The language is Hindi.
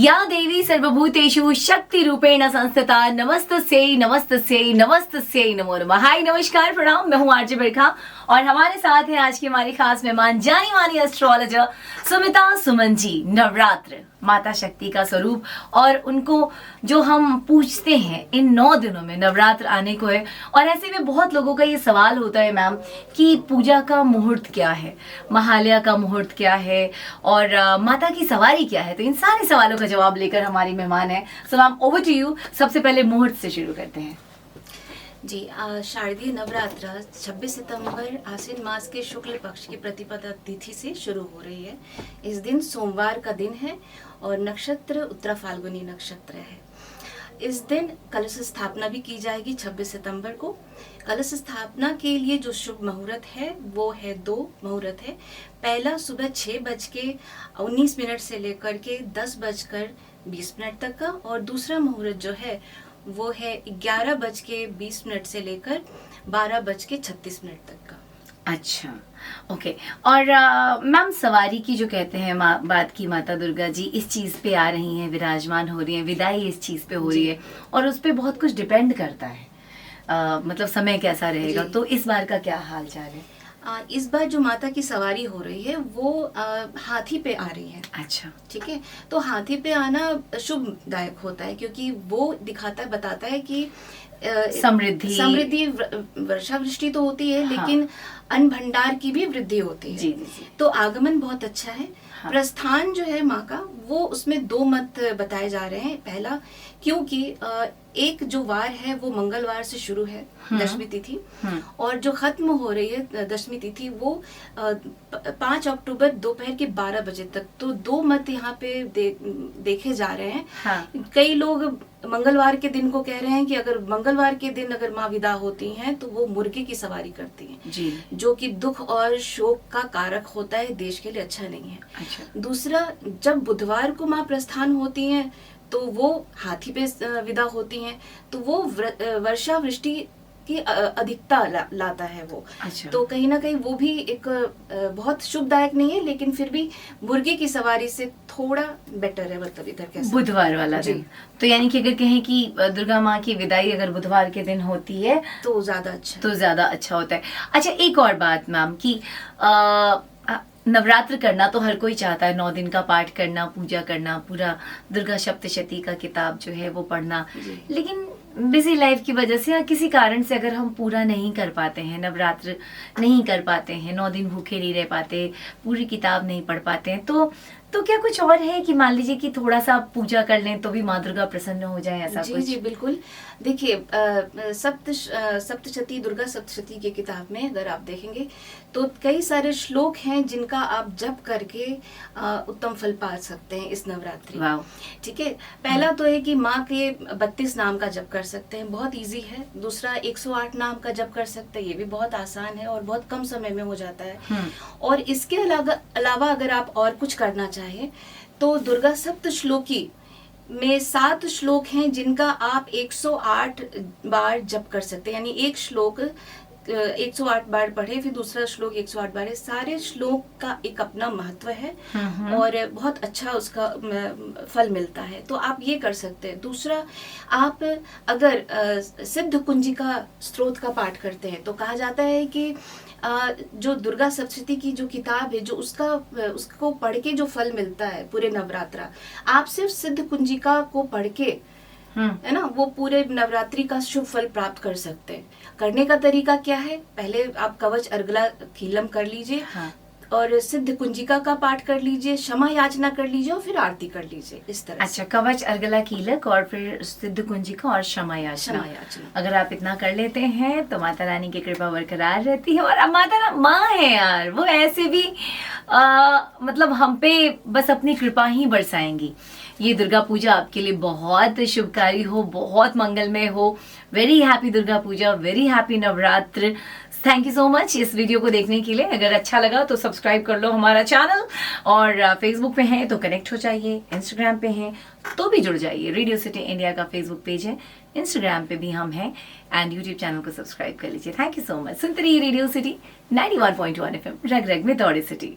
या देवी सर्वभूतेषु शक्ति रूपेण संस्थिता नमस्तस्यै नमस्तस्यै नमस्तस्यै नमो नमः। हाय नमस्कार प्रणाम, मैं हूँ आरजे बरखा और हमारे साथ हैं आज की हमारी खास मेहमान जानी मानी एस्ट्रोलॉजर सुमिता सुमन जी। नवरात्र माता शक्ति का स्वरूप और उनको जो हम पूछते हैं इन 9 दिनों में नवरात्र आने को है। और ऐसे में बहुत लोगों का ये सवाल होता है मैम कि पूजा का मुहूर्त क्या है, महालया का मुहूर्त क्या है और माता की सवारी क्या है। तो इन सारे सवालों का जवाब लेकर हमारी मेहमान है। So ma'am over to you. सबसे पहले मुहूर्त से शुरू करते हैं जी। शारदीय नवरात्र 26 सितंबर आश्विन मास के शुक्ल पक्ष की प्रतिपदा तिथि से शुरू हो रही है। इस दिन सोमवार का दिन है और नक्षत्र उत्तरा फाल्गुनी नक्षत्र है। इस दिन कलश स्थापना भी की जाएगी 26 सितंबर को। कलश स्थापना के लिए जो शुभ मुहूर्त है वो है 2 मुहूर्त है। पहला सुबह 6:19 से लेकर के 10:20 तक का, और दूसरा मुहूर्त जो है वो है 11:20 से लेकर 12:36 तक का। अच्छा, ओके। और मैम सवारी की जो कहते हैं बात की, माता दुर्गा जी इस चीज पे आ रही हैं, विराजमान हो रही हैं, विदाई इस चीज पे हो रही है और उस पे बहुत कुछ डिपेंड करता है। मतलब समय कैसा रहेगा, तो इस बार का क्या हाल चाल है? इस बार जो माता की सवारी हो रही है वो हाथी पे आ रही है। अच्छा, ठीक है। तो हाथी पे आना शुभदायक होता है क्योंकि वो बताता है कि समृद्धि वर्षा वृष्टि तो होती है, लेकिन अन्न भंडार की भी वृद्धि होती है। जी, जी। तो आगमन बहुत अच्छा है। प्रस्थान जो है माँ का वो उसमें 2 मत बताए जा रहे हैं। पहला, क्योंकि एक जो वार है वो मंगलवार से शुरू है, दशमी तिथि, और जो खत्म हो रही है दशमी तिथि वो 5 अक्टूबर दोपहर के 12 बजे तक। तो 2 मत यहाँ पे देखे जा रहे हैं। कई लोग मंगलवार के दिन को कह रहे हैं कि अगर मंगलवार के दिन अगर माँ विदा होती हैं तो वो मुर्गे की सवारी करती हैं जी, जो कि दुख और शोक का कारक होता है, देश के लिए अच्छा नहीं है। अच्छा। दूसरा, जब बुधवार को माँ प्रस्थान होती हैं तो वो हाथी पे विदा होती हैं, तो वो वर्षा वृष्टि की अधिकता लाता है वो। अच्छा। तो कहीं ना कहीं वो भी एक बहुत शुभदायक नहीं है, लेकिन फिर भी मुर्गे की सवारी से थोड़ा बेटर है। मतलब इधर कैसा बुधवार वाला दिन, तो यानी कि अगर कहें कि दुर्गा माँ की विदाई अगर बुधवार के दिन होती है तो ज्यादा अच्छा होता है। अच्छा, एक और बात मैम कि नवरात्र करना तो हर कोई चाहता है, 9 दिन का पाठ करना, पूजा करना, पूरा दुर्गा सप्तशती का किताब जो है वो पढ़ना, लेकिन बिजी लाइफ की वजह से या किसी कारण से अगर हम पूरा नहीं कर पाते हैं, नवरात्र नहीं कर पाते हैं, 9 दिन भूखे नहीं रह पाते, पूरी किताब नहीं पढ़ पाते हैं, तो क्या कुछ और है कि मान लीजिए कि थोड़ा सा पूजा कर लें तो भी माँ दुर्गा प्रसन्न हो जाए, ऐसा कुछ? जी बिल्कुल। देखिए, सप्तशती दुर्गा सप्तशती की किताब में अगर आप देखेंगे तो कई सारे श्लोक हैं जिनका आप जप करके उत्तम फल पा सकते हैं इस नवरात्रि। ठीक है। पहला तो है कि माँ के 32 नाम का जप कर सकते हैं, बहुत इजी है। दूसरा, 108 नाम का जप कर सकते हैं, ये भी बहुत आसान है और बहुत कम समय में हो जाता है। और इसके अलावा अगर आप और कुछ करना चाहें तो दुर्गा सप्तश्लोकी में 7 श्लोक हैं जिनका आप 108 बार जप कर सकते हैं। यानी एक श्लोक 108 बार पढ़े, फिर दूसरा श्लोक 108 बार है। सारे श्लोक का एक अपना महत्व है और बहुत अच्छा उसका फल मिलता है, तो आप ये कर सकते हैं। दूसरा, आप अगर सिद्ध कुंजिका स्त्रोत का पाठ करते हैं तो कहा जाता है कि जो दुर्गा सप्तशती की जो किताब है, जो उसको पढ़ के जो फल मिलता है पूरे नवरात्रा, आप सिर्फ सिद्ध कुंजिका को पढ़ के है ना, वो पूरे नवरात्रि का शुभ फल प्राप्त कर सकते हैं। करने का तरीका क्या है? पहले आप कवच अर्गला कीलम कर लीजिए, और सिद्ध कुंजिका का पाठ कर लीजिए, क्षमा याचना कर लीजिए और फिर आरती कर लीजिए, इस तरह। अच्छा, कवच अर्गला कीलक और फिर सिद्ध कुंजिका और क्षमा याचना। अगर आप इतना कर लेते हैं तो माता रानी की कृपा बरकरार रहती है। और अब माता माँ है यार, वो ऐसे भी मतलब हम पे बस अपनी कृपा ही बरसाएंगी। ये दुर्गा पूजा आपके लिए बहुत शुभकारी हो, बहुत मंगलमय हो। Very happy Durga puja, very happy Navratra. Thank you so much इस वीडियो को देखने के लिए। अगर अच्छा लगा तो सब्सक्राइब कर लो हमारा चैनल, और फेसबुक पे हैं तो कनेक्ट हो जाइए, इंस्टाग्राम पे हैं तो भी जुड़ जाइए। रेडियो सिटी इंडिया का फेसबुक पेज है, इंस्टाग्राम पे भी हम हैं, एंड यूट्यूब चैनल को सब्सक्राइब कर लीजिए। Thank you so much. सुनते रहिए रेडियो सिटी 91.1 FM, रग रग में दौड़े सिटी।